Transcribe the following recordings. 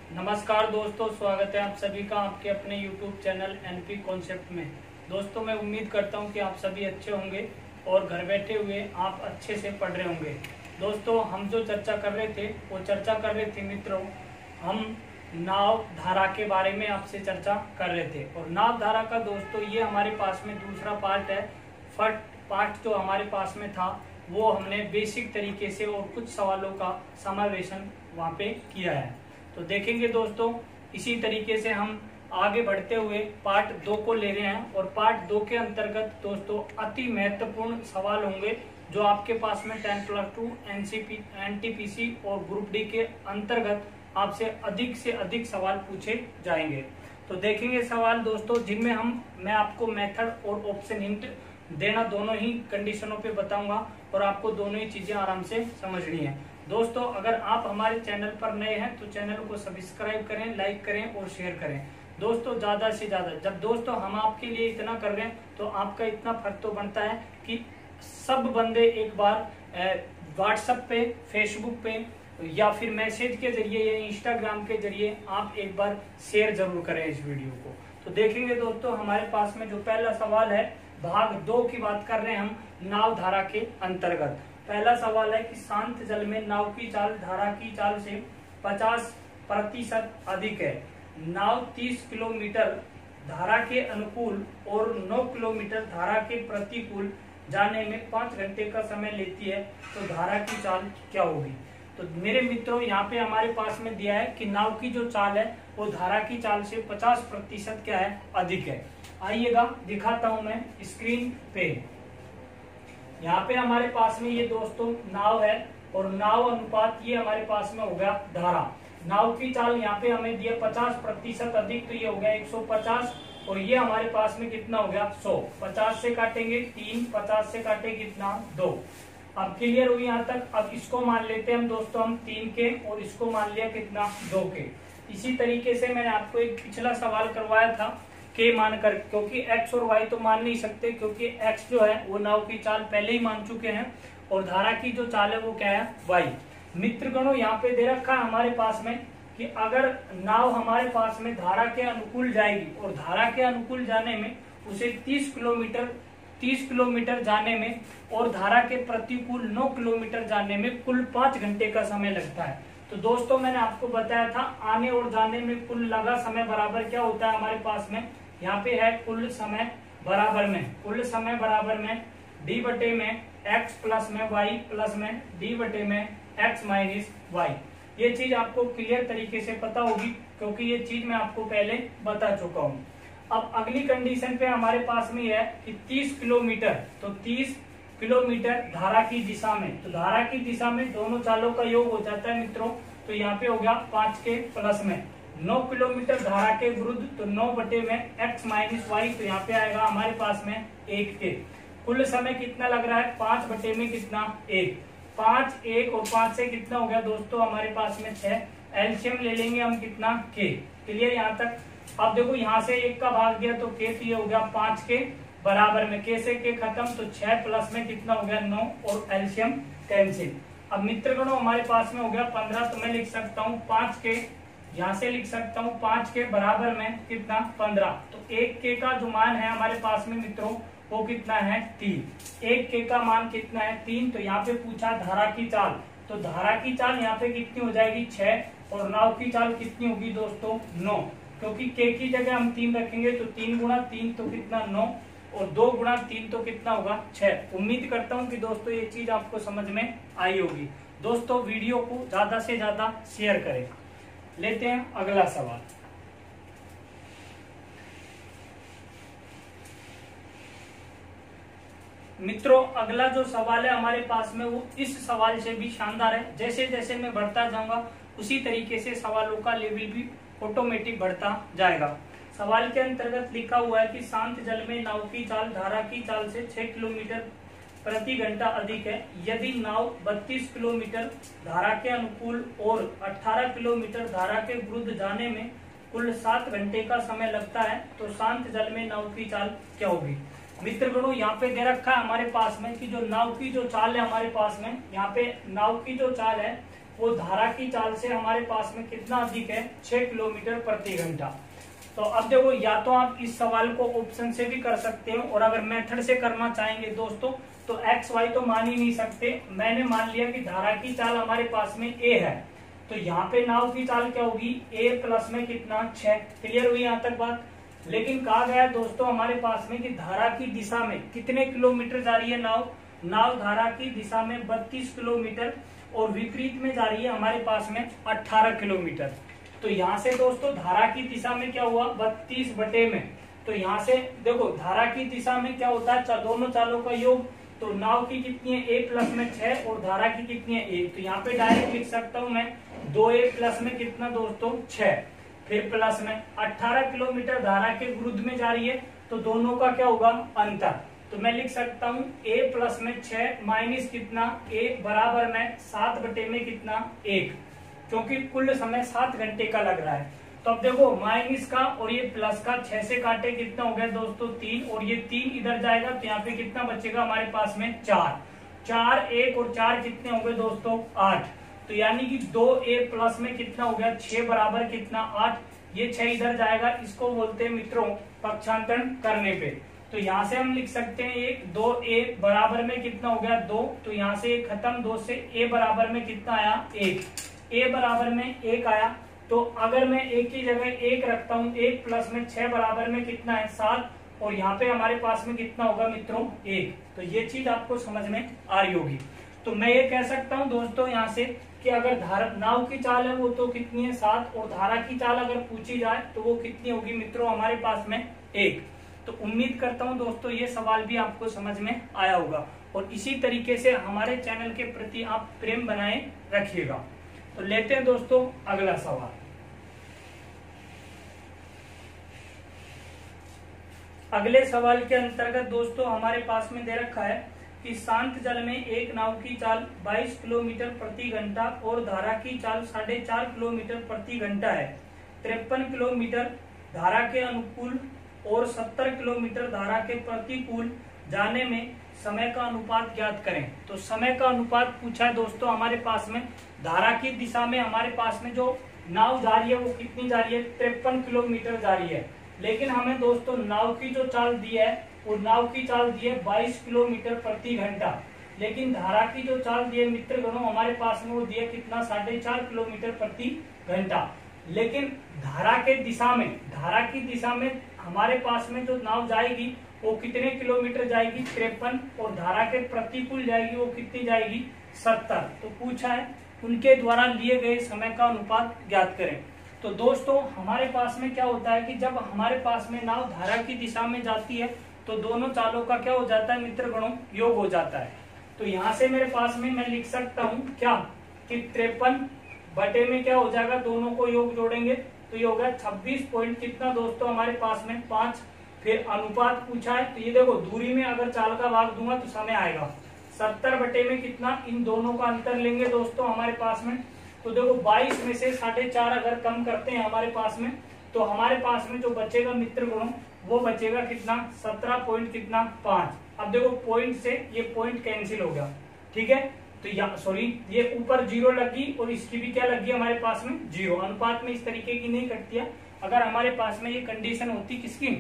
नमस्कार दोस्तों, स्वागत है आप सभी का आपके अपने YouTube चैनल एनपी कॉन्सेप्ट में। दोस्तों, मैं उम्मीद करता हूं कि आप सभी अच्छे होंगे और घर बैठे हुए आप अच्छे से पढ़ रहे होंगे। दोस्तों, हम जो चर्चा कर रहे थे वो चर्चा कर रहे थे मित्रों, हम नाव धारा के बारे में आपसे चर्चा कर रहे थे। और नाव धारा का दोस्तों ये हमारे पास में दूसरा पार्ट है। फर्स्ट पार्ट जो हमारे पास में था वो हमने बेसिक तरीके से और कुछ सवालों का समावेशन वहाँ पे किया है। तो देखेंगे दोस्तों, इसी तरीके से हम आगे बढ़ते हुए पार्ट 2 को ले रहे हैं। और पार्ट 2 के अंतर्गत दोस्तों अति महत्वपूर्ण सवाल होंगे जो आपके पास में 10+2 एनटीपीसी और ग्रुप डी के अंतर्गत आपसे अधिक से अधिक सवाल पूछे जाएंगे। तो देखेंगे सवाल दोस्तों, जिनमें मैं आपको मेथड और ऑप्शन हिंट देना दोनों ही कंडीशनों पे बताऊंगा और आपको दोनों ही चीजें आराम से समझनी है। दोस्तों, अगर आप हमारे चैनल पर नए हैं तो चैनल को सब्सक्राइब करें, लाइक करें और शेयर करें। दोस्तों, ज्यादा से ज्यादा, जब दोस्तों हम आपके लिए इतना कर रहे हैं तो आपका इतना फर्ज तो बनता है कि सब बंदे एक बार व्हाट्सएप पे, फेसबुक पे या फिर मैसेज के जरिए या इंस्टाग्राम के जरिए आप एक बार शेयर जरूर करें इस वीडियो को। तो देखेंगे दोस्तों, हमारे पास में जो पहला सवाल है, भाग 2 की बात कर रहे हैं हम नाव धारा के अंतर्गत। पहला सवाल है कि शांत जल में नाव की चाल धारा की चाल से 50% अधिक है। नाव 30 किलोमीटर धारा के अनुकूल और 9 किलोमीटर धारा के प्रतिकूल जाने में 5 घंटे का समय लेती है, तो धारा की चाल क्या होगी? तो मेरे मित्रों, यहाँ पे हमारे पास में दिया है कि नाव की जो चाल है वो धारा की चाल से 50% क्या है, अधिक है। आइएगा दिखाता हूं मैं स्क्रीन पे। यहाँ पे हमारे पास में ये दोस्तों नाव है और नाव अनुपात ये हमारे पास में हो गया धारा। नाव की चाल यहाँ पे हमें दिया 50% अधिक, तो ये हो गया 150 और ये हमारे पास में कितना हो गया 100। 50 से काटेंगे 3, 50 से काटे कितना 2। अब क्लियर हुई यहाँ तक। अब इसको मान लेते हैं हम दोस्तों, हम 3 के और इसको मान लिया कितना 2 के। इसी तरीके से मैंने आपको एक पिछला सवाल करवाया था के मानकर, क्योंकि x और y तो मान नहीं सकते, क्योंकि x जो है वो नाव की चाल पहले ही मान चुके हैं और धारा की जो चाल है वो क्या है, y। मित्रगणों, यहाँ पे दे रखा है हमारे पास में कि अगर नाव हमारे पास में धारा के अनुकूल जाएगी और धारा के अनुकूल जाने में उसे 30 किलोमीटर जाने में और धारा के प्रतिकूल 9 किलोमीटर जाने में कुल 5 घंटे का समय लगता है। तो दोस्तों, मैंने आपको बताया था आने और जाने में कुल लगा समय बराबर क्या होता है हमारे पास में, यहाँ पे है कुल समय बराबर में d बटे में x प्लस में y प्लस में d बटे में x माइनस y। ये चीज आपको क्लियर तरीके से पता होगी क्योंकि ये चीज मैं आपको पहले बता चुका हूँ। अब अगली कंडीशन पे हमारे पास में है कि 30 किलोमीटर, तो 30 किलोमीटर धारा की दिशा में, तो धारा की दिशा में दोनों चालों का योग हो जाता है मित्रों, तो यहाँ पे हो गया 5 के प्लस में 9 किलोमीटर धारा के विरुद्ध, तो 9 बटे में x माइनस y, तो यहाँ पे आएगा हमारे पास में 1 के। कुल समय कितना लग रहा है, 5 बटे में कितना 1, 5 1 और 5 से कितना हो गया दोस्तों हमारे पास में 6। एलसीएम ले लेंगे हम कितना k। क्लियर यहाँ तक। अब देखो यहाँ से 1 का भाग दिया तो k, तो ये हो गया 5 के बराबर में k से k खत्म, तो 6 प्लस में कितना हो गया 9 और एलसीएम कैंसिल। अब मित्रगणों हमारे पास में हो गया 15, तो मैं लिख सकता हूँ 5 के, यहाँ से लिख सकता हूँ 5 के बराबर में कितना 15। तो 1 के का जो मान है हमारे पास में मित्रों वो कितना है 3। 1 के का मान कितना है 3। तो यहाँ पे पूछा धारा की चाल, तो धारा की चाल यहाँ पे कितनी हो जाएगी 6 और नाव की चाल कितनी होगी दोस्तों 9, क्योंकि के की जगह हम 3 रखेंगे, तो 3 गुणा 3 तो कितना 9 और 2 गुणा 3 तो कितना होगा 6। उम्मीद करता हूं कि दोस्तों ये चीज आपको समझ में आई होगी। दोस्तों, वीडियो को ज्यादा से ज्यादा शेयर करें। लेते हैं अगला सवाल। मित्रों, अगला जो सवाल है हमारे पास में वो इस सवाल से भी शानदार है। जैसे जैसे मैं बढ़ता जाऊंगा उसी तरीके से सवालों का लेवल भी ऑटोमेटिक बढ़ता जाएगा। सवाल के अंतर्गत लिखा हुआ है कि शांत जल में नाव की चाल धारा की चाल से 6 किलोमीटर प्रति घंटा अधिक है। यदि नाव 32 किलोमीटर धारा के अनुकूल और 18 किलोमीटर धारा के विरुद्ध जाने में कुल 7 घंटे का समय लगता है, तो शांत जल में नाव की चाल क्या होगी? मित्रगणों, यहाँ पे दे रखा है हमारे पास में कि जो नाव की जो चाल है हमारे पास में, यहाँ पे नाव की जो चाल है वो धारा की चाल से हमारे पास में कितना अधिक है, 6 किलोमीटर प्रति घंटा। तो अब देखो, या तो आप इस सवाल को ऑप्शन से भी कर सकते हो, और अगर मेथड से करना चाहेंगे दोस्तों तो एक्स वाई तो मान ही नहीं सकते। मैंने मान लिया कि धारा की चाल हमारे पास में ए है, तो यहाँ पे नाव की चाल क्या होगी, ए प्लस में कितना, 6। क्लियर हुई यहाँ तक बात। लेकिन कहा गया दोस्तों हमारे पास में कि धारा की दिशा में कितने किलोमीटर जा रही है नाव धारा की दिशा में 32 किलोमीटर और विपरीत में जा रही है हमारे पास में 18 किलोमीटर। तो यहाँ से दोस्तों धारा की दिशा में क्या हुआ, 32 बटे में, तो यहाँ से देखो धारा की दिशा में क्या होता है, दोनों चालों का योग। तो नाव की कितनी है, ए प्लस में 6 और धारा की कितनी है 1। तो यहाँ पे डायरेक्ट लिख सकता हूँ मैं 2a प्लस में कितना दोस्तों 6, फिर प्लस में 18 किलोमीटर धारा के विरुद्ध में जा रही है, तो दोनों का क्या होगा, अंतर। तो मैं लिख सकता हूँ a प्लस में 6 माइनस कितना a बराबर में 7 बटे में कितना 1, क्योंकि कुल समय 7 घंटे का लग रहा है। तो अब देखो माइनस का और ये प्लस का 6 से काटे कितना हो गया दोस्तों 3, और ये 3 इधर जाएगा तो यहाँ पे कितना बचेगा हमारे पास में 4, 1 और 4 कितने हो गए दोस्तों 8। तो यानी कि 2a प्लस में कितना हो गया 6 बराबर कितना 8। ये 6 इधर जाएगा, इसको बोलते हैं मित्रों पक्षांतरण करने पे। तो यहाँ से हम लिख सकते हैं एक 2a बराबर में कितना हो गया 2, तो यहाँ से एक खत्म, 2 से a बराबर में कितना आया 1, a बराबर में 1 आया। तो अगर मैं एक की जगह 1 रखता हूँ, 1 प्लस में 6 बराबर में कितना है 7, और यहाँ पे हमारे पास में कितना होगा मित्रों 1। तो ये चीज आपको समझ में आ रही होगी। तो मैं ये कह सकता हूँ दोस्तों यहाँ से कि अगर नाव की चाल है वो तो कितनी है 7, और धारा की चाल अगर पूछी जाए तो वो कितनी होगी मित्रों हमारे पास में 1। तो उम्मीद करता हूँ दोस्तों ये सवाल भी आपको समझ में आया होगा, और इसी तरीके से हमारे चैनल के प्रति आप प्रेम बनाए रखिएगा। तो लेते हैं दोस्तों अगला सवाल। अगले सवाल के अंतर्गत दोस्तों हमारे पास में दे रखा है कि शांत जल में एक नाव की चाल 22 किलोमीटर प्रति घंटा और धारा की चाल 4.5 किलोमीटर प्रति घंटा है। 53 किलोमीटर धारा के अनुकूल और 70 किलोमीटर धारा के प्रतिकूल जाने में समय का अनुपात ज्ञात करें। तो समय का अनुपात पूछा है दोस्तों हमारे पास में। धारा की दिशा में हमारे पास में जो नाव जा रही है वो कितनी जा रही है, 53 किलोमीटर जा रही है। लेकिन हमें दोस्तों नाव की जो चाल दी है वो नाव की चाल दी है 22 किलोमीटर प्रति घंटा, लेकिन धारा की जो चाल दी है मित्रगणों हमारे पास में वो दिया कितना 4.5 किलोमीटर प्रति घंटा। लेकिन धारा की दिशा में हमारे पास में जो नाव जाएगी वो कितने किलोमीटर जाएगी 53, और धारा के प्रतिकूल जाएगी वो कितनी जाएगी 70। तो पूछा है उनके द्वारा लिए गए समय का अनुपात ज्ञात करें। तो दोस्तों हमारे पास में क्या होता है कि जब हमारे पास में नाव धारा की दिशा में जाती है तो दोनों चालों का क्या हो जाता है मित्रगणों, योग हो जाता है। तो यहाँ से मेरे पास में मैं लिख सकता हूँ क्या कि 53 बटे में क्या हो जाएगा, दोनों को योग जोड़ेंगे तो ये होगा 26 पॉइंट कितना दोस्तों हमारे पास में 5। फिर अनुपात पूछा है तो ये देखो दूरी में अगर चाल का भाग दूंगा तो समय आएगा 70 बटे में कितना, इन दोनों का अंतर लेंगे दोस्तों हमारे पास में। तो देखो 22 में से 4.5 अगर कम करते हैं हमारे पास में तो हमारे पास में जो बचेगा मित्रगणों वो बचेगा कितना 17 पॉइंट कितना 5। अब देखो पॉइंट से ये पॉइंट कैंसिल हो गया, ठीक है। तो ये ऊपर 0 लगी और इसकी भी क्या लगी हमारे पास में 0। अनुपात में इस तरीके की नहीं कटती है। अगर हमारे पास में ये कंडीशन होती किसकी,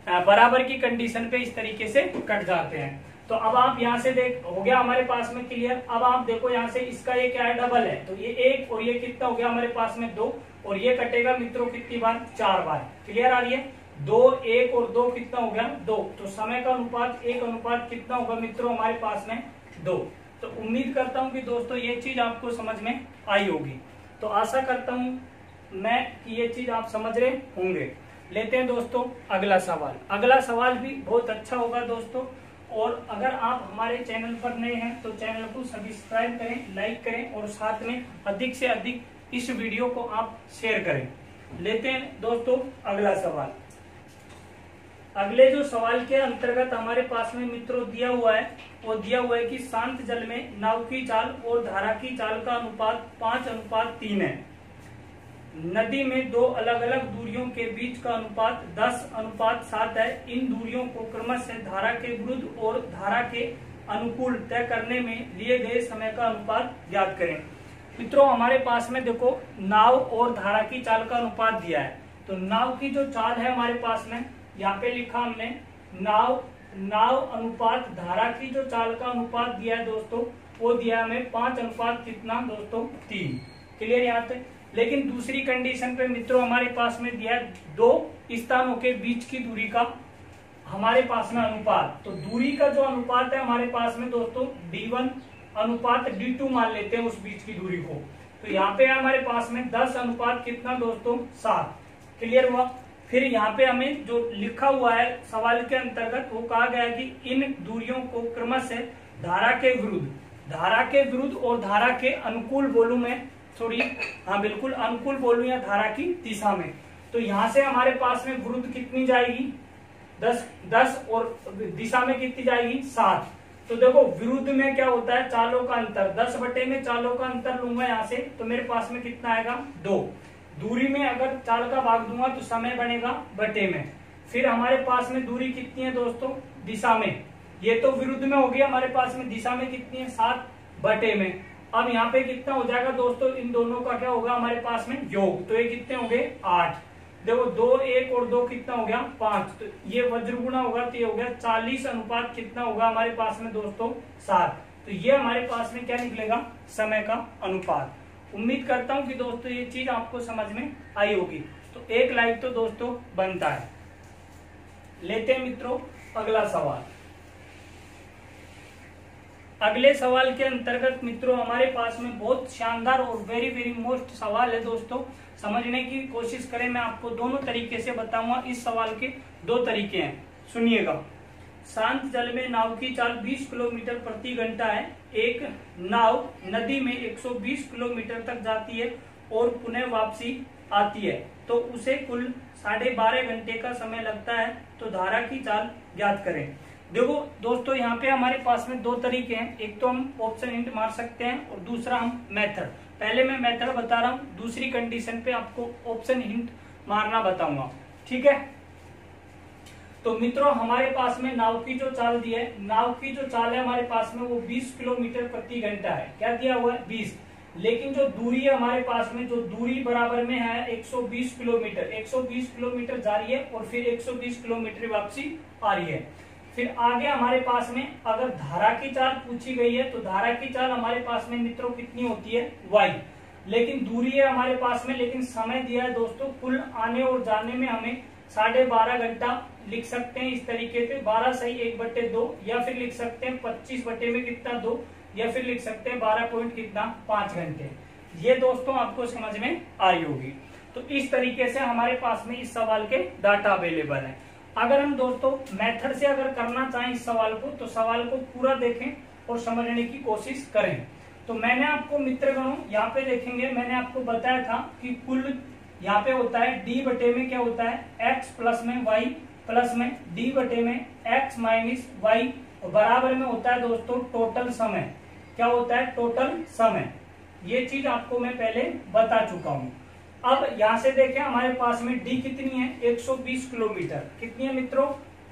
बराबर की कंडीशन पे इस तरीके से कट जाते हैं। तो अब आप यहाँ से देख हो गया हमारे पास में क्लियर। अब आप देखो यहाँ से इसका ये क्या है डबल है, तो ये 1 और ये कितना हो गया हमारे पास में 2, और ये कटेगा मित्रों कितनी बार 4 बार। क्लियर आ रही है, 2 1 और 2 कितना हो गया 2। तो समय का अनुपात 1 अनुपात कितना होगा मित्रों हमारे पास में 2। तो उम्मीद करता हूँ कि दोस्तों ये चीज आपको समझ में आई होगी। तो आशा करता हूँ मैं कि ये चीज आप समझ रहे होंगे। लेते हैं दोस्तों अगला सवाल। अगला सवाल भी बहुत अच्छा होगा दोस्तों, और अगर आप हमारे चैनल पर नए हैं तो चैनल को सब्सक्राइब करें, लाइक करें और साथ में अधिक से अधिक इस वीडियो को आप शेयर करें। लेते हैं दोस्तों अगला सवाल। अगले जो सवाल के अंतर्गत हमारे पास में मित्रों दिया हुआ है वो दिया हुआ है कि शांत जल में नाव की चाल और धारा की चाल का अनुपात 5:3 है। नदी में 2 अलग अलग दूरियों के बीच का अनुपात 10:7 है। इन दूरियों को क्रमशः धारा के विरुद्ध और धारा के अनुकूल तय करने में लिए गए समय का अनुपात ज्ञात करें। मित्रों हमारे पास में देखो नाव और धारा की चाल का अनुपात दिया है। तो नाव की जो चाल है हमारे पास में यहाँ पे लिखा हमने नाव अनुपात धारा की जो चाल का अनुपात दिया है दोस्तों, वो दिया हमें 5 अनुपात कितना दोस्तों 3। क्लियर यहाँ पे। लेकिन दूसरी कंडीशन पे मित्रों हमारे पास में दिया है 2 स्थानों के बीच की दूरी का हमारे पास में अनुपात। तो दूरी का जो अनुपात है हमारे पास में दोस्तों D1 अनुपात D2 मान लेते हैं उस बीच की दूरी को। तो यहाँ पे हमारे पास में 10 अनुपात कितना दोस्तों 7। क्लियर हुआ। फिर यहाँ पे हमें जो लिखा हुआ है सवाल के अंतर्गत वो कहा गया है कि इन दूरियों को क्रमशः धारा के विरुद्ध और धारा के अनुकूल बोलूं में बिल्कुल अनुकूल बोलूं या धारा की दिशा में। तो यहाँ से हमारे पास में विरुद्ध कितनी जाएगी 10 और दिशा में कितनी जाएगी 7। तो देखो विरुद्ध में क्या होता है चालों का अंतर, 10 बटे में चालों का अंतर लूंगा यहाँ से तो मेरे पास में कितना आएगा 2। दूरी में अगर चाल का भाग दूंगा तो समय बनेगा बटे में। फिर हमारे पास में दूरी कितनी है दोस्तों दिशा में, ये तो विरुद्ध में हो गया, हमारे पास में दिशा में कितनी है 7 बटे में। अब यहाँ पे कितना हो जाएगा दोस्तों, इन दोनों का क्या होगा हमारे पास में योग, तो ये कितने हो गए 8। देखो 2 1 और 2 कितना हो गया 5, तो ये वज्रगुणा होगा तो ये हो गया 40 अनुपात कितना होगा हमारे पास में दोस्तों 7। तो ये हमारे पास में क्या निकलेगा समय का अनुपात। उम्मीद करता हूं कि दोस्तों ये चीज आपको समझ में आई होगी। तो 1 लाइक तो दोस्तों बनता है। लेते हैं मित्रों अगला सवाल। अगले सवाल के अंतर्गत मित्रों हमारे पास में बहुत शानदार और वेरी वेरी मोस्ट सवाल है दोस्तों, समझने की कोशिश करें। मैं आपको दोनों तरीके से बताऊंगा। इस सवाल के 2 तरीके हैं, सुनिएगा। शांत जल में नाव की चाल 20 किलोमीटर प्रति घंटा है। एक नाव नदी में 120 किलोमीटर तक जाती है और पुनः वापसी आती है, तो उसे कुल 12.5 घंटे का समय लगता है। तो धारा की चाल ज्ञात करें। देखो दोस्तों यहाँ पे हमारे पास में 2 तरीके हैं, एक तो हम ऑप्शन हिंट मार सकते हैं और दूसरा हम मेथड। पहले मैं मेथड बता रहा हूँ, दूसरी कंडीशन पे आपको ऑप्शन हिंट मारना बताऊंगा, ठीक है। तो मित्रों हमारे पास में नाव की जो चाल दी है, नाव की जो चाल है हमारे पास में वो 20 किलोमीटर प्रति घंटा है। क्या दिया हुआ है 20। लेकिन जो दूरी है हमारे पास में, जो दूरी बराबर में है 120 किलोमीटर, 120 किलोमीटर जा रही है और फिर 120 किलोमीटर वापसी आ रही है। फिर आगे हमारे पास में अगर धारा की चाल पूछी गई है तो धारा की चाल हमारे पास में मित्रों कितनी होती है y। लेकिन दूरी है हमारे पास में, लेकिन समय दिया है दोस्तों कुल आने और जाने में हमें 12.5 घंटा लिख सकते हैं इस तरीके से, 12 सही 1/2, या फिर लिख सकते हैं 25 बटे में कितना 2, या फिर लिख सकते हैं 12 पॉइंट कितना 5 घंटे। ये दोस्तों आपको समझ में आई होगी। तो इस तरीके से हमारे पास में इस सवाल के डाटा अवेलेबल है। अगर हम दोस्तों मेथड से अगर करना चाहें इस सवाल को, तो सवाल को पूरा देखें और समझने की कोशिश करें। तो मैंने आपको मित्रगणों यहाँ पे देखेंगे, मैंने आपको बताया था कि कुल यहाँ पे होता है d बटे में क्या होता है x प्लस में y प्लस में d बटे में x माइनस y बराबर में होता है दोस्तों टोटल समय। क्या होता है टोटल समय, ये चीज आपको मैं पहले बता चुका हूँ। अब यहाँ से देखें हमारे पास में d कितनी है 120 किलोमीटर। कितनी है मित्रों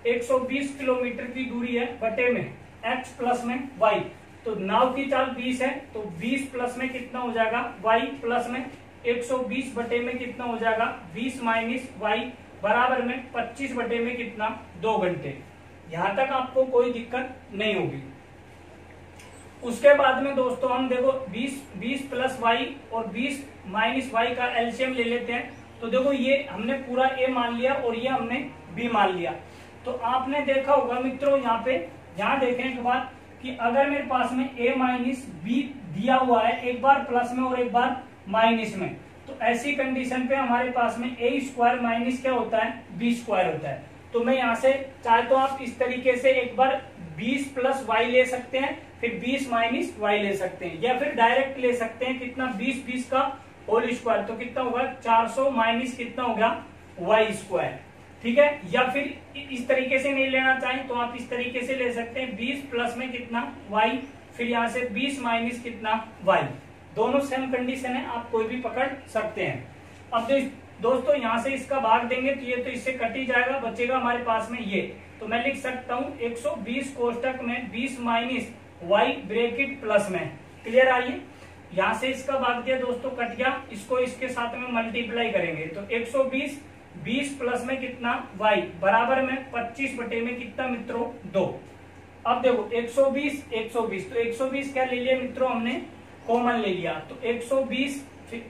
120 किलोमीटर की दूरी है, बटे में x प्लस में y। तो नाव की चाल 20 है, तो 20 प्लस में कितना हो जाएगा y प्लस में 120 बटे में कितना हो जाएगा 20 माइनस y बराबर में 25 बटे में कितना 2 घंटे। यहाँ तक आपको कोई दिक्कत नहीं होगी। उसके बाद में दोस्तों हम देखो 20 प्लस वाई और 20 माइनस वाई का एलसीएम ले लेते हैं। तो देखो ये हमने पूरा a मान लिया और ये हमने b मान लिया। तो आपने देखा होगा मित्रों यहाँ पे, यहाँ देखने के बाद कि अगर मेरे पास में a माइनस बी दिया हुआ है, एक बार प्लस में और एक बार माइनस में, तो ऐसी कंडीशन पे हमारे पास में a स्क्वायर माइनस क्या होता है b स्क्वायर होता है। तो मैं यहाँ से चाहे तो आप इस तरीके से एक बार 20 प्लस वाई ले सकते हैं, फिर 20 माइनस वाई ले सकते हैं, या फिर डायरेक्ट ले सकते हैं कितना 20 का होल स्क्वायर, तो कितना होगा 400 माइनस कितना होगा वाई स्क्वायर। ठीक है, या फिर इस तरीके से नहीं लेना चाहें तो आप इस तरीके से ले सकते हैं 20 प्लस में कितना वाई, फिर यहाँ से 20 माइनस कितना वाई। दोनों सेम कंडीशन है, आप कोई भी पकड़ सकते हैं। अब दोस्तों यहाँ से इसका भाग देंगे तो ये तो इससे कट ही जाएगा, बचेगा हमारे पास में ये। तो मैं लिख सकता हूँ 120 कोष्टक में 20 माइनस वाई ब्रैकेट प्लस में। क्लियर आइए, यहाँ से इसका भाग दिया दोस्तों, कट गया, इसको इसके साथ में मल्टीप्लाई करेंगे तो 120 20 प्लस में कितना y बराबर में 25 बटे में कितना मित्रों 2। अब देखो 120 120 तो 120 क्या ले लिया मित्रों हमने, कॉमन ले लिया, तो 120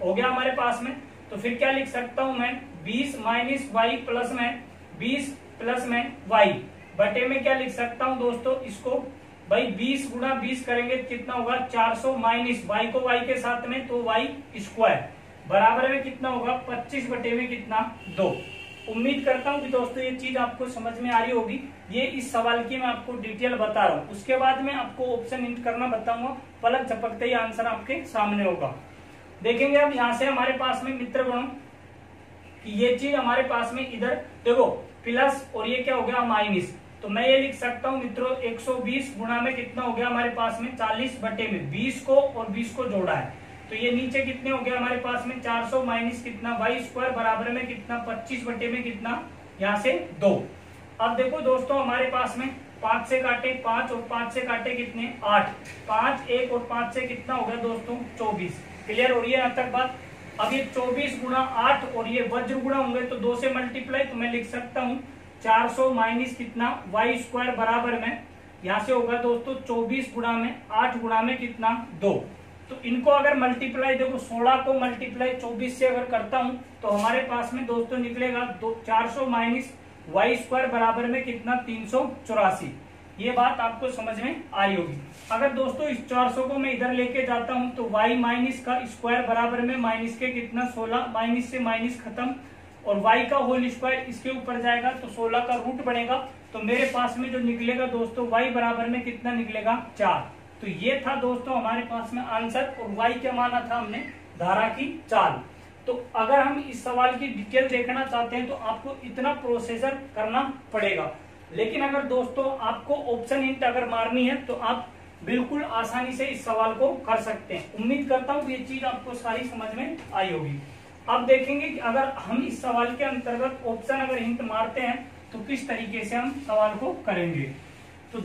हो गया हमारे पास में। तो फिर क्या लिख सकता हूं मैं 20 माइनस वाई प्लस में 20 प्लस में y बटे में क्या लिख सकता हूं दोस्तों इसको, भाई 20 गुणा 20 करेंगे कितना होगा 400 माइनस y को y के साथ में तो y स्क्वायर बराबर में कितना होगा 25 बटे में कितना 2। उम्मीद करता हूं कि दोस्तों ये चीज आपको समझ में आ रही होगी। ये इस सवाल की मैं आपको डिटेल बता रहा हूं, उसके बाद में आपको ऑप्शन इंट करना बताऊंगा, पलक झपकते ही आंसर आपके सामने होगा। देखेंगे अब यहाँ से हमारे पास में मित्रगणों कि ये चीज हमारे पास में इधर देखो प्लस और ये क्या हो गया माइनस, तो मैं ये लिख सकता हूँ मित्रों 120 गुणा में कितना हो गया हमारे पास में 40 बटे में 20 को और 20 को जोड़ा है, तो ये नीचे कितने हो गया हमारे पास में 400 माइनस कितना वाई स्क्वायर बराबर में कितना 25 बटे में कितना यहाँ से 2। अब देखो दोस्तों हमारे पास में 5 से काटे 5 और 5 से काटे कितने 8, 5 1 और 5 से कितना हो गया दोस्तों 24। क्लियर हो रही है यहाँ तक बात। अब ये 24 गुणा 8 और ये वज्र गुणा होंगे तो 2 से मल्टीप्लाई, तो मैं लिख सकता हूँ 400 माइनस कितना वाई स्क्वायर बराबर में यहाँ से होगा दोस्तों 24 गुणा में 8 गुणा में कितना 2। तो इनको अगर मल्टीप्लाई देखो 16 को मल्टीप्लाई 24 से अगर करता हूं तो हमारे पास में दोस्तों निकलेगा 400 माइनस वाई स्क्वायर बराबर में कितना 384। ये बात आपको समझ में आ रही होगी। अगर दोस्तों इस 400 को मैं इधर लेके जाता हूं तो y माइनस का स्क्वायर बराबर में माइनस के कितना 16, माइनस से माइनस खत्म और y का होल स्क्वायर इसके ऊपर जाएगा तो 16 का रूट बनेगा, तो मेरे पास में जो निकलेगा दोस्तों y बराबर में कितना निकलेगा 4। तो ये था दोस्तों हमारे पास में आंसर, और y क्या माना था हमने धारा की चाल। तो अगर हम इस सवाल की डिटेल देखना चाहते हैं तो आपको इतना प्रोसीजर करना पड़ेगा, लेकिन अगर दोस्तों आपको ऑप्शन हिंट अगर मारनी है तो आप बिल्कुल आसानी से इस सवाल को कर सकते हैं। उम्मीद करता हूँ ये चीज आपको सारी समझ में आई होगी। अब देखेंगे कि अगर हम इस सवाल के अंतर्गत ऑप्शन अगर हिंट मारते हैं तो किस तरीके से हम सवाल को करेंगे। तो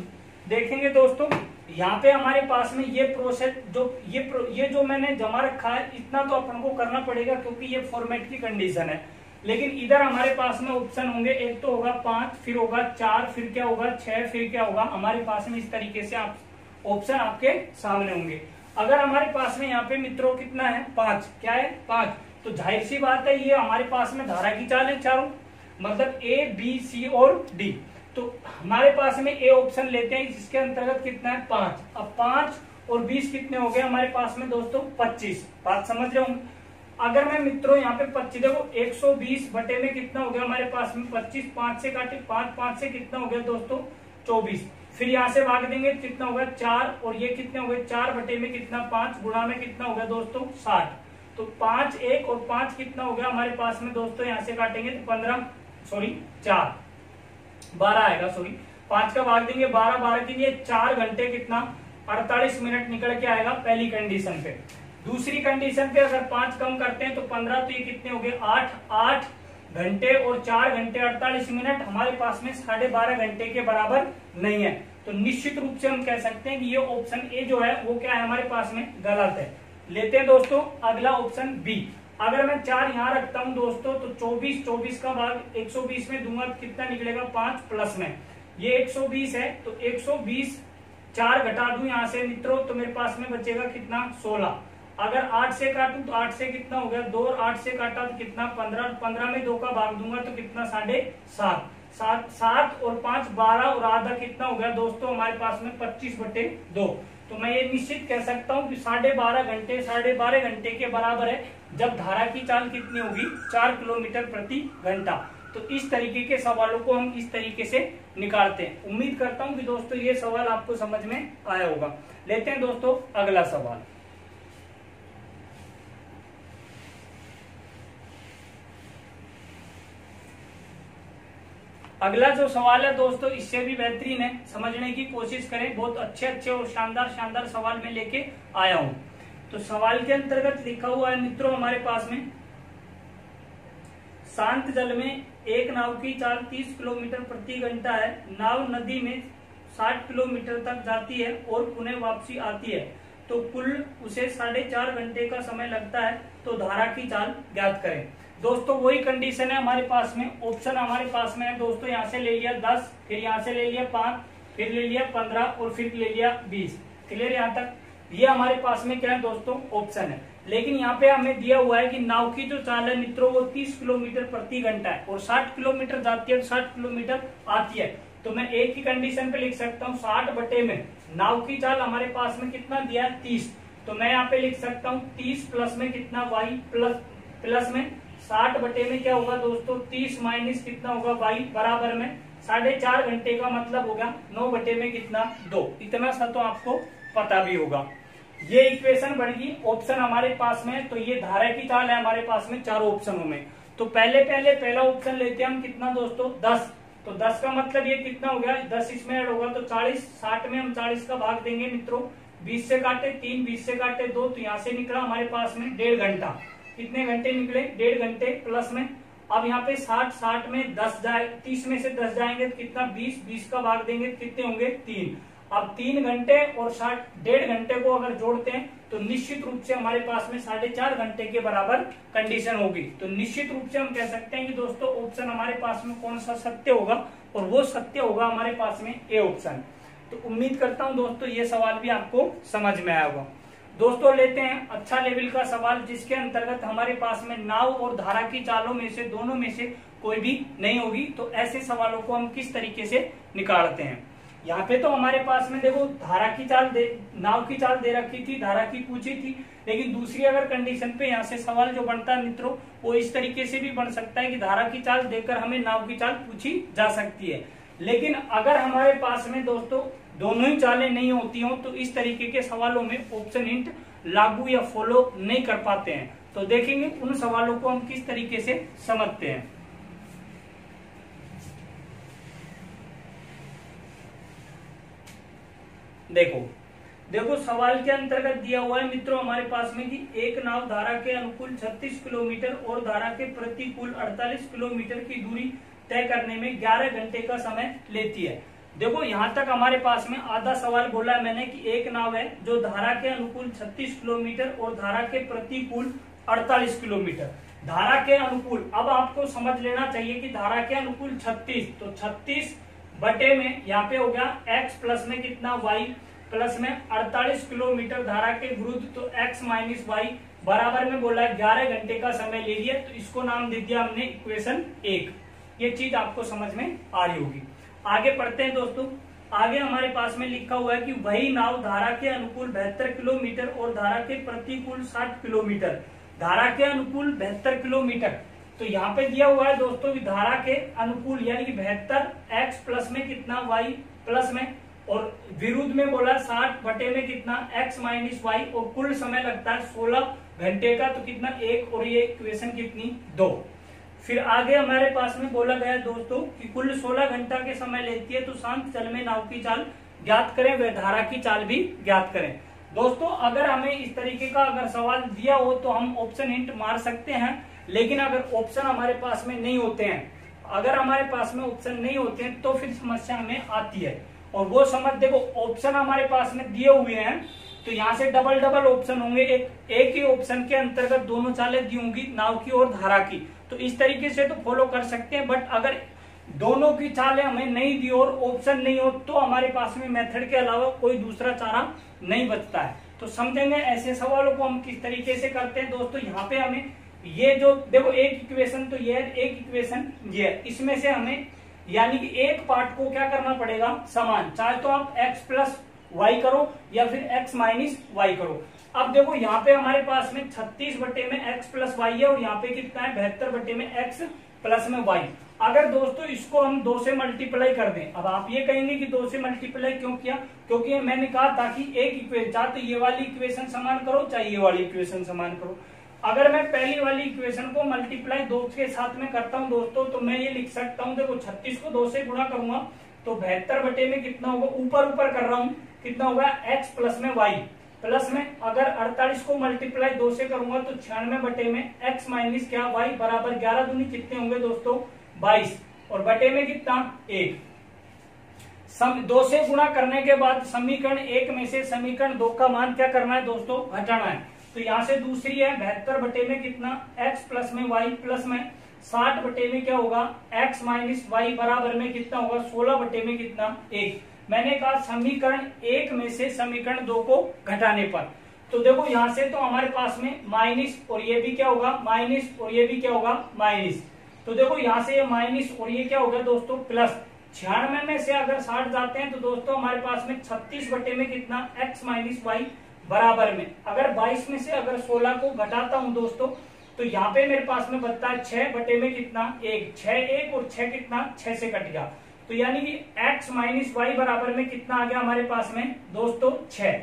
देखेंगे दोस्तों यहाँ पे हमारे पास में ये प्रोसेस जो ये जो मैंने जमा रखा है इतना तो अपन को करना पड़ेगा क्योंकि ये फॉर्मेट की कंडीशन है, लेकिन इधर हमारे पास में ऑप्शन होंगे, एक तो होगा 5, फिर होगा 4, फिर क्या होगा 6, फिर क्या होगा हमारे पास में इस तरीके से आप ऑप्शन आपके सामने होंगे। अगर हमारे पास में यहाँ पे मित्रों कितना है 5, क्या है 5, तो जाहिर सी बात है ये हमारे पास में धारा की चाल है चारों, मतलब A B C और D। तो हमारे पास में ए ऑप्शन लेते हैं जिसके अंतर्गत कितना है 5। अब 5 और 20 कितने हो गए हमारे पास में दोस्तों 25। बात समझ रहे होंगे। अगर मैं मित्रों यहाँ पे 25 देखो 120 बटे में कितना हो गया हमारे पास में 25, 5 से काटे 5, 5 से कितना हो गया दोस्तों 24। फिर यहाँ से भाग देंगे कितना होगा 4 और ये कितने हो गए 4 बटे में कितना 5 गुणा में कितना हो गया दोस्तों 60। तो 5 1 और 5 कितना हो गया हमारे पास में दोस्तों, यहाँ से काटेंगे तो 12 आएगा, 5 का भाग देंगे 12 के लिए 4 घंटे कितना 48 मिनट निकल के आएगा पहली कंडीशन पे। दूसरी कंडीशन पे अगर 5 कम करते हैं तो 15, तो ये कितने हो गए 8 घंटे और 4 घंटे 48 मिनट हमारे पास में 12.5 घंटे के बराबर नहीं है। तो निश्चित रूप से हम कह सकते हैं कि ये ऑप्शन ए जो है वो क्या है हमारे पास में गलत है। लेते हैं दोस्तों अगला ऑप्शन बी। अगर मैं 4 यहाँ रखता हूं दोस्तों तो 24 का भाग 120 में दूंगा तो कितना निकलेगा 5 प्लस में ये 120 है, तो 120 4 घटा दूं यहाँ से मित्रों तो मेरे पास में बचेगा कितना 16। अगर 8 से काटूं तो 8 से कितना हो गया 2 और 8 से काटा तो कितना 15 में 2 का भाग दूंगा तो कितना 7.5 7 और 5 12 और आधा कितना हो गया दोस्तों हमारे पास में 25/2। तो मैं ये निश्चित कह सकता हूँ कि 12.5 घंटे के बराबर है जब धारा की चाल कितनी होगी 4 किलोमीटर प्रति घंटा। तो इस तरीके के सवालों को हम इस तरीके से निकालते हैं। उम्मीद करता हूँ कि दोस्तों ये सवाल आपको समझ में आया होगा। लेते हैं दोस्तों अगला सवाल। अगला जो सवाल है दोस्तों इससे भी बेहतरीन है, समझने की कोशिश करें। बहुत अच्छे और शानदार सवाल में लेके आया हूं। तो सवाल के अंतर्गत लिखा हुआ है मित्रों हमारे पास में शांत जल में एक नाव की चाल 30 किलोमीटर प्रति घंटा है। नाव नदी में 60 किलोमीटर तक जाती है और पुनः वापसी आती है, तो कुल उसे 4.5 घंटे का समय लगता है। तो धारा की चाल ज्ञात करें। दोस्तों वही कंडीशन है हमारे पास में। ऑप्शन हमारे पास में है दोस्तों, यहाँ से ले लिया 10, फिर यहाँ से ले लिया 5, फिर ले लिया 15 और फिर ले लिया 20। क्लियर यहाँ तक? ये हमारे पास में क्या है दोस्तों, ऑप्शन है। लेकिन यहाँ पे हमें दिया हुआ है कि नाव की जो चाल है मित्रों वो 30 किलोमीटर प्रति घंटा है और 60 किलोमीटर जाती है, 60 किलोमीटर आती है। तो मैं एक ही कंडीशन पे लिख सकता हूँ 60 बटे में नाव की चाल हमारे पास में कितना दिया है 30। तो मैं यहाँ पे लिख सकता हूँ 30 प्लस में कितना y प्लस में 60 बटे में क्या होगा दोस्तों 30 माइनस कितना होगा y बराबर में 4.5 घंटे का मतलब होगा 9 बटे में कितना 2। इतना सा तो आपको पता भी होगा। ये इक्वेशन बन गई। ऑप्शन हमारे पास में, तो ये धारा की चाल है हमारे पास में चारों ऑप्शनों में। तो पहला ऑप्शन लेते हैं हम कितना दोस्तों 10। तो 10 का मतलब ये कितना हो गया 10 इसमें ऐड होगा तो 40, 60 में हम 40 का भाग देंगे मित्रों। 20 से काटे 3, 20 से काटे 2, तो यहाँ से निकला हमारे पास में 1.5 घंटा। कितने घंटे निकले 1.5 घंटे प्लस में। अब यहाँ पे 60 में 10 जाए, 30 में से 10 जाएंगे तो कितना 20 का भाग देंगे कितने होंगे 3। अब 3 घंटे और 1.5 घंटे को अगर जोड़ते हैं तो निश्चित रूप से हमारे पास में 4.5 घंटे के बराबर कंडीशन होगी। तो निश्चित रूप से हम कह सकते हैं कि दोस्तों ऑप्शन हमारे पास में कौन सा सत्य होगा, और वो सत्य होगा हमारे पास में ए ऑप्शन। तो उम्मीद करता हूं दोस्तों ये सवाल भी आपको समझ में आया होगा। दोस्तों लेते हैं अच्छा लेवल का सवाल, जिसके अंतर्गत हमारे पास में नाव और धारा की चालों में से दोनों में से कोई भी नहीं होगी। तो ऐसे सवालों को हम किस तरीके से निकालते हैं। यहाँ पे तो हमारे पास में देखो धारा की चाल नाव की चाल दे रखी थी, धारा की पूछी थी। लेकिन दूसरी अगर कंडीशन पे यहाँ से सवाल जो बनता है मित्रों वो इस तरीके से भी बन सकता है कि धारा की चाल देकर हमें नाव की चाल पूछी जा सकती है। लेकिन अगर हमारे पास में दोस्तों दोनों ही चालें नहीं होती हो तो इस तरीके के सवालों में ऑप्शन हिंट लागू या फॉलो नहीं कर पाते हैं। तो देखेंगे उन सवालों को हम किस तरीके से समझते हैं। देखो सवाल के अंतर्गत दिया हुआ है मित्रों हमारे पास में कि एक नाव धारा के अनुकूल 36 किलोमीटर और धारा के प्रतिकूल 48 किलोमीटर की दूरी तय करने में 11 घंटे का समय लेती है। देखो यहाँ तक हमारे पास में आधा सवाल बोला है मैंने कि एक नाव है जो धारा के अनुकूल 36 किलोमीटर और धारा के प्रतिकूल 48 किलोमीटर। धारा के अनुकूल, अब आपको समझ लेना चाहिए कि धारा के अनुकूल 36, तो 36 बटे में यहाँ पे हो गया x प्लस में कितना y प्लस में 48 किलोमीटर धारा के विरुद्ध, तो x माइनस y बराबर में बोला 11 घंटे का समय ले लिया। तो इसको नाम दे दिया हमने इक्वेशन 1। ये चीज आपको समझ में आ रही होगी। आगे पढ़ते हैं दोस्तों। आगे हमारे पास में लिखा हुआ है कि वही नाव धारा के अनुकूल 72 किलोमीटर और धारा के प्रतिकूल 60 किलोमीटर। धारा के अनुकूल 72 किलोमीटर, तो यहाँ पे दिया हुआ है दोस्तों कि धारा के अनुकूल यानी कि 72 x प्लस में कितना y प्लस में, और विरुद्ध में बोला 60 बटे में कितना x माइनस y, और कुल समय लगता है 16 घंटे का। तो कितना 1, और ये इक्वेशन कितनी 2। फिर आगे हमारे पास में बोला गया दोस्तों कि कुल 16 घंटा के समय लेती है। तो शांत जल में नाव की चाल ज्ञात करें, व धारा की चाल भी ज्ञात करें। दोस्तों अगर हमें इस तरीके का अगर सवाल दिया हो तो हम ऑप्शन हिंट मार सकते हैं। लेकिन अगर ऑप्शन हमारे पास में नहीं होते हैं, अगर हमारे पास में ऑप्शन नहीं होते हैं तो फिर समस्या हमें आती है। और वो समझ देखो ऑप्शन हमारे पास में दिए हुए हैं तो यहाँ से डबल ऑप्शन होंगे। एक ही ऑप्शन के अंतर्गत दोनों चालें दी होंगी, नाव की और धारा की। तो इस तरीके से तो फॉलो कर सकते हैं। बट अगर दोनों की चालें हमें नहीं दी और ऑप्शन नहीं हो तो हमारे पास में मेथड के अलावा कोई दूसरा चारा नहीं बचता है। तो समझेंगे ऐसे सवालों को हम किस तरीके से करते हैं। दोस्तों यहाँ पे हमें ये जो देखो एक इक्वेशन तो ये है, एक इक्वेशन ये है, इसमें से हमें यानी कि एक पार्ट को क्या करना पड़ेगा समान, चाहे तो आप x प्लस वाई करो या फिर x माइनस वाई करो। अब देखो यहाँ पे हमारे पास में 36 बटे में x प्लस वाई है और यहाँ पे कितना है 72 बटे में x प्लस में y। अगर दोस्तों इसको हम 2 से मल्टीप्लाई कर दें, अब आप ये कहेंगे कि 2 से मल्टीप्लाई क्यों किया, क्योंकि मैंने कहा ताकि एक इक्वेशन, चाहे तो ये वाली इक्वेशन समान करो चाहे ये वाली इक्वेशन समान करो। अगर मैं पहली वाली इक्वेशन को मल्टीप्लाई 2 के साथ में करता हूं दोस्तों तो मैं ये लिख सकता हूं, देखो 36 को 2 से गुणा करूंगा तो 72 बटे में कितना होगा, ऊपर कर रहा हूं, कितना होगा x प्लस में y। प्लस में अगर 48 को मल्टीप्लाई 2 से करूंगा तो 96 बटे में x माइनस क्या y बराबर 11 दूनी कितने होंगे दोस्तों 22 और बटे में कितना 1। 2 से गुणा करने के बाद समीकरण 1 में से समीकरण 2 का मान क्या करना है दोस्तों घटाना है। तो यहाँ से दूसरी है 72 बटे में कितना x प्लस में y प्लस में 60 बटे में क्या होगा x माइनस y बराबर में कितना होगा 16 बटे में कितना 1। मैंने कहा समीकरण 1 में से समीकरण 2 को घटाने पर। तो देखो यहां से तो हमारे पास में माइनस और ये भी क्या होगा माइनस और ये भी क्या होगा माइनस। तो देखो यहां से ये माइनस और ये क्या होगा दोस्तों प्लस। 96 में से अगर 60 जाते हैं तो दोस्तों हमारे पास में 36 बटे में कितना x माइनस y बराबर में अगर 22 में से अगर 16 को घटाता हूं दोस्तों तो यहाँ पे मेरे पास में बनता है 6 बटे में कितना 1 6 1 और 6 कितना 6 से कट गया। तो यानी कि x माइनस वाई बराबर में कितना आ गया हमारे पास में दोस्तों 6।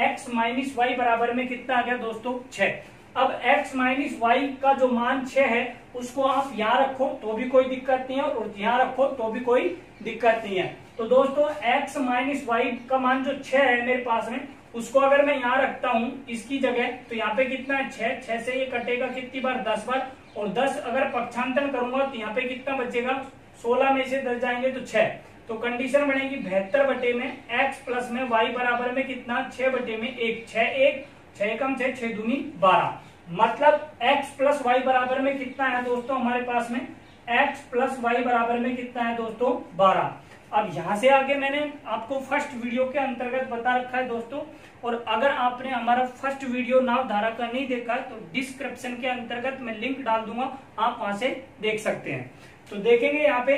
x माइनस वाई बराबर में कितना आ गया दोस्तों 6। अब x माइनस वाई का जो मान 6 है उसको आप यहाँ रखो तो भी कोई दिक्कत नहीं है और यहाँ रखो तो भी कोई दिक्कत नहीं है। तो दोस्तों x माइनस वाई का मान जो 6 है मेरे पास में उसको अगर मैं यहाँ रखता हूँ इसकी जगह तो यहाँ पे कितना है 6 से ये कटेगा कितनी बार 10 बार और 10 अगर पक्षांतर करूंगा तो यहाँ पे कितना बचेगा 16 में से 10 जाएंगे तो 6। तो कंडीशन बनेगी 72 बटे में x प्लस में y बराबर में कितना 6 बटे में 1 6 कम 6 दूनी 12। मतलब x प्लस वाई बराबर में कितना है दोस्तों हमारे पास में x प्लस वाई बराबर में कितना है दोस्तों 12। अब यहां से आगे मैंने आपको फर्स्ट वीडियो के अंतर्गत बता रखा है दोस्तों। और अगर आपने हमारा फर्स्ट वीडियो नाव धारा का नहीं देखा है तो डिस्क्रिप्शन के अंतर्गत मैं लिंक डाल दूंगा, आप वहां से देख सकते हैं। तो देखेंगे यहाँ पे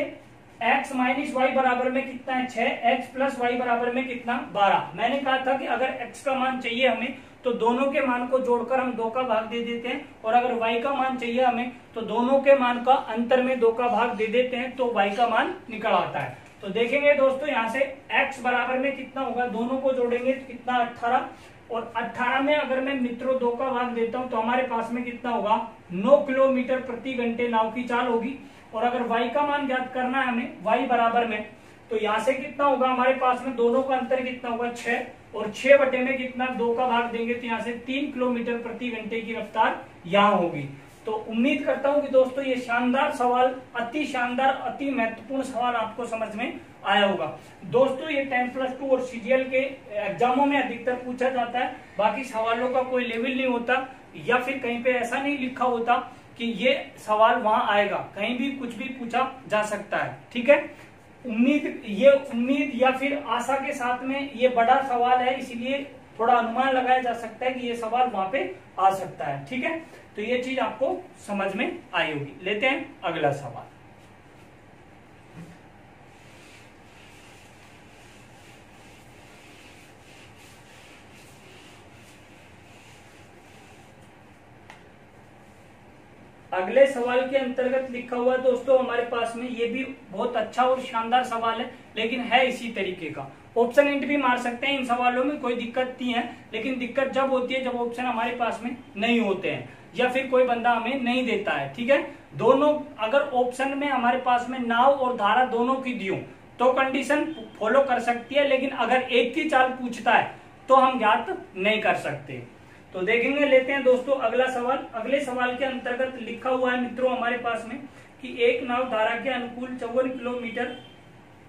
x माइनस वाई बराबर में कितना है 6 x प्लस वाई बराबर में कितना 12। मैंने कहा था कि अगर x का मान चाहिए हमें तो दोनों के मान को जोड़कर हम 2 का भाग दे देते हैं और अगर y का मान चाहिए हमें तो दोनों के मान का अंतर में 2 का भाग दे देते हैं तो y का मान निकल आता है। तो देखेंगे दोस्तों यहाँ से x बराबर में कितना होगा दोनों को जोड़ेंगे तो कितना 18 और 18 में अगर मैं मित्रों 2 का भाग देता हूं तो हमारे पास में कितना होगा 9 किलोमीटर प्रति घंटे नाव की चाल होगी। और अगर y का मान ज्ञात करना है हमें y बराबर में तो यहाँ से कितना होगा हमारे पास में दोनों का अंतर कितना होगा 6 और 6 बटे में कितना 2 का भाग देंगे तो यहाँ से 3 किलोमीटर प्रति घंटे की रफ्तार यहाँ होगी। तो उम्मीद करता हूं कि दोस्तों ये शानदार सवाल अति शानदार अति महत्वपूर्ण सवाल आपको समझ में आया होगा। दोस्तों ये 10+2 और सीजीएल के एग्जामों में अधिकतर पूछा जाता है, बाकी सवालों का कोई लेवल नहीं होता या फिर कहीं पे ऐसा नहीं लिखा होता कि ये सवाल वहां आएगा, कहीं भी कुछ भी पूछा जा सकता है। ठीक है, उम्मीद या फिर आशा के साथ में ये बड़ा सवाल है इसलिए थोड़ा अनुमान लगाया जा सकता है कि ये सवाल वहां पे आ सकता है। ठीक है, तो ये चीज आपको समझ में आई होगी। लेते हैं अगला सवाल। अगले सवाल के अंतर्गत लिखा हुआ दोस्तों हमारे पास में ये भी बहुत अच्छा और शानदार सवाल है लेकिन है इसी तरीके का। ऑप्शन इंट भी मार सकते हैं इन सवालों में, कोई दिक्कत नहीं है, लेकिन दिक्कत जब होती है जब ऑप्शन हमारे पास में नहीं होते हैं या फिर कोई बंदा हमें नहीं देता है। ठीक है, दोनों अगर ऑप्शन में हमारे पास में नाव और धारा दोनों की दी हो तो कंडीशन फॉलो कर सकती है, लेकिन अगर एक की चाल पूछता है तो हम ज्ञात नहीं कर सकते। तो देखेंगे, लेते हैं दोस्तों अगला सवाल। अगले सवाल के अंतर्गत लिखा हुआ है मित्रों हमारे पास में कि एक नाव धारा के अनुकूल 54 किलोमीटर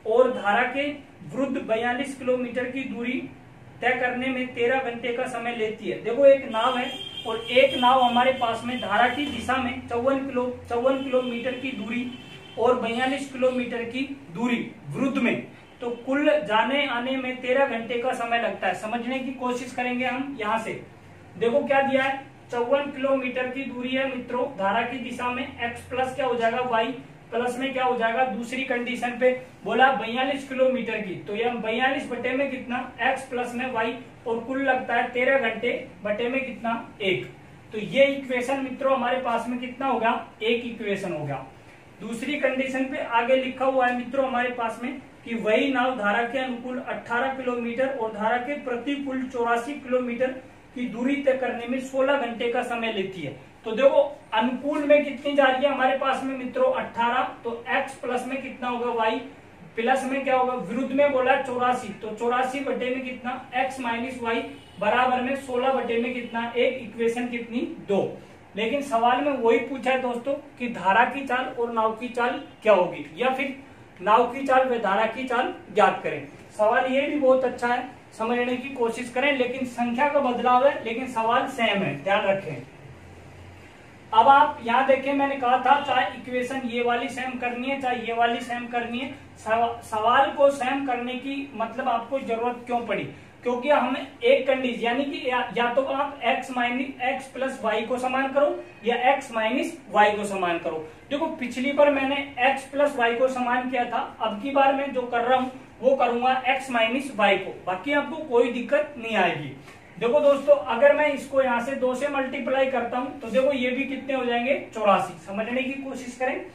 और धारा के विरुद्ध 42 किलोमीटर की दूरी तय करने में 13 घंटे का समय लेती है। देखो एक नाव है और एक नाव हमारे पास में धारा की दिशा में 54 किलोमीटर की दूरी और 42 किलोमीटर की दूरी विरुद्ध में, तो कुल जाने आने में 13 घंटे का समय लगता है। समझने की कोशिश करेंगे हम यहाँ से। देखो क्या दिया है, 54 किलोमीटर की दूरी है मित्रों धारा की दिशा में, x प्लस क्या हो जाएगा y प्लस में क्या हो जाएगा दूसरी कंडीशन पे बोला 42 किलोमीटर की, तो यह 42 बटे में कितना x प्लस में y और कुल लगता है 13 घंटे बटे में कितना 1। तो ये इक्वेशन मित्रों हमारे पास में कितना होगा, एक इक्वेशन होगा। दूसरी कंडीशन पे आगे लिखा हुआ है मित्रों हमारे पास में कि वही नाव धारा के अनुकूल 18 किलोमीटर और धारा के प्रतिकूल 84 किलोमीटर की दूरी तय करने में 16 घंटे का समय लेती है। तो देखो अनुकूल में कितनी जा रही है हमारे पास में मित्रों 18, तो x प्लस में कितना होगा y प्लस में क्या होगा, विरुद्ध में बोला 84, तो 84 बटे में कितना x माइनस y बराबर में 16 बटे में कितना 1, इक्वेशन कितनी 2। लेकिन सवाल में वही पूछा है दोस्तों कि धारा की चाल और नाव की चाल क्या होगी, या फिर नाव की चाल व धारा की चाल ज्ञात करें। सवाल ये भी बहुत अच्छा है, समझने की कोशिश करें, लेकिन संख्या का बदलाव है लेकिन सवाल सेम है, ध्यान रखें। अब आप यहाँ देखें, मैंने कहा था चाहे इक्वेशन ये वाली सेम करनी है चाहे ये वाली सेम करनी है, सवाल को सेम करने की मतलब आपको जरूरत क्यों पड़ी, क्योंकि हमें एक कंडीशन यानी कि या तो आप x प्लस वाई को समान करो या x माइनस वाई को समान करो। देखो पिछली बार मैंने x प्लस वाई को समान किया था, अब की बार मैं जो कर रहा हूं वो करूंगा x माइनस वाई को, बाकी आपको कोई दिक्कत नहीं आएगी। देखो दोस्तों, अगर मैं इसको यहाँ से 2 से मल्टीप्लाई करता हूं तो देखो ये भी कितने हो जाएंगे 84। समझने की कोशिश करें,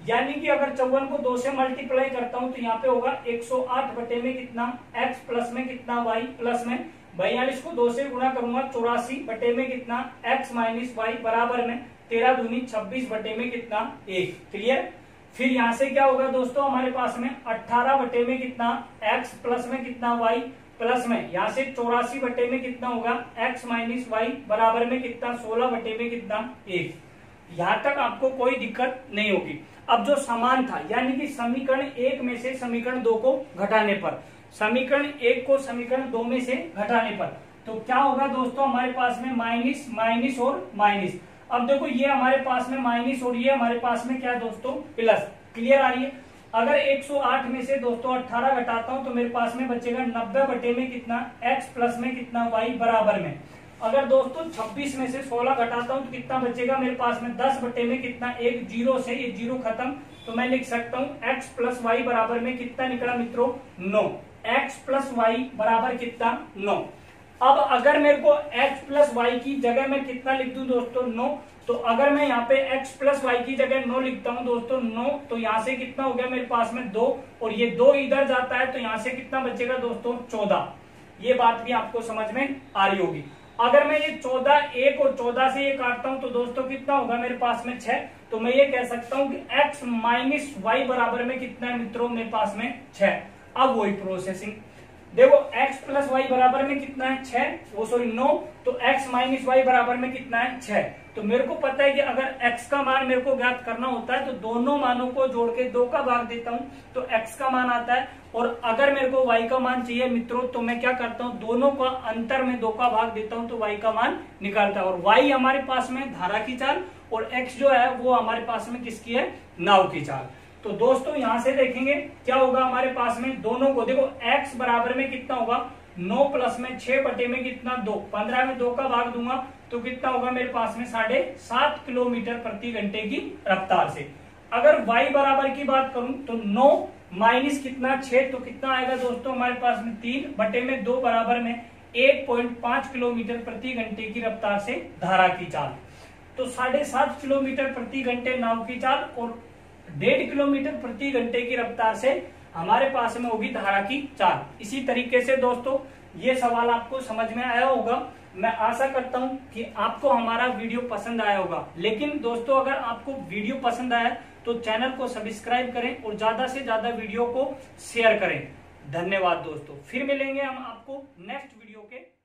यानी कि अगर 54 को 2 से मल्टीप्लाई करता हूं तो यहाँ पे होगा 108 बटे में कितना x प्लस में कितना y प्लस में 42 को 2 से गुणा करूंगा 84 बटे में कितना x माइनस वाई बराबर में 13 दूनी 26 बटे में कितना 1। क्लियर। फिर यहाँ से क्या होगा दोस्तों, हमारे पास में 18 बटे में कितना x प्लस में कितना y प्लस में यहाँ से 84 बटे में कितना होगा x माइनस वाई बराबर में कितना 16 बटे में कितना 1। यहाँ तक आपको कोई दिक्कत नहीं होगी। अब जो समान था यानी कि समीकरण 1 में से समीकरण 2 को घटाने पर, समीकरण 1 को समीकरण 2 में से घटाने पर तो क्या होगा दोस्तों, हमारे पास में माइनस माइनस और माइनस। अब देखो ये हमारे पास में माइनस और ये हमारे पास में क्या दोस्तों प्लस। क्लियर आ रही है। अगर 108 में से दोस्तों 18 घटाता हूं तो मेरे पास में बचेगा 90 बटे में कितना x प्लस में कितना y बराबर में। अगर दोस्तों 26 में से 16 घटाता हूं तो कितना बचेगा मेरे पास में 10 बटे में कितना 1, 0 से ये 0 खत्म, तो मैं लिख सकता हूं x प्लस वाई बराबर में कितना निकला मित्रों 9। x प्लस वाई बराबर कितना 9। अब अगर मेरे को x प्लस वाई की जगह मैं कितना लिख दूं दोस्तों 9, तो अगर मैं यहाँ पे x प्लस वाई की जगह 9 लिखता हूं दोस्तों 9, तो यहाँ से कितना हो गया मेरे पास में 2 और ये 2 इधर जाता है तो यहाँ से कितना बचेगा दोस्तों 14। ये बात भी आपको समझ में आ रही होगी। अगर मैं ये 14 1 और 14 से ये काटता हूं तो दोस्तों कितना होगा मेरे पास में 6, तो मैं ये कह सकता हूं कि x माइनस वाई बराबर में कितना है मित्रों मेरे पास में 6। अब वही प्रोसेसिंग देखो, x प्लस वाई बराबर में कितना है 6, वो सॉरी 9, तो x माइनस वाई बराबर में कितना है 6। तो मेरे को पता है कि अगर x का मान मेरे को ज्ञात करना होता है तो दोनों मानों को जोड़ के 2 का भाग देता हूं तो x का मान आता है, और अगर मेरे को y का मान चाहिए मित्रों तो मैं क्या करता हूं दोनों का अंतर में 2 का भाग देता हूं तो y का मान निकालता है। और y हमारे पास में धारा की चाल और x जो है वो हमारे पास में किसकी है, नाव की चाल। तो दोस्तों यहां से देखेंगे क्या होगा हमारे पास में, दोनों को देखो x बराबर में कितना होगा 9 प्लस में 6 बटे में कितना 2, 15 में 2 का भाग दूंगा तो कितना होगा मेरे पास में 7.5 किलोमीटर प्रति घंटे की रफ्तार से। अगर y बराबर की बात करूं तो 9 माइनस कितना 6, तो कितना आएगा दोस्तों हमारे पास में 3 बटे में 2 बराबर में 1.5 किलोमीटर प्रति घंटे की रफ्तार से धारा की चाल। तो 7.5 किलोमीटर प्रति घंटे नाव की चाल और 1.5 किलोमीटर प्रति घंटे की रफ्तार से हमारे पास में होगी धारा की चाल। इसी तरीके से दोस्तों ये सवाल आपको समझ में आया होगा। मैं आशा करता हूं कि आपको हमारा वीडियो पसंद आया होगा। लेकिन दोस्तों अगर आपको वीडियो पसंद आया तो चैनल को सब्सक्राइब करें और ज्यादा से ज्यादा वीडियो को शेयर करें। धन्यवाद दोस्तों, फिर मिलेंगे हम आपको नेक्स्ट वीडियो के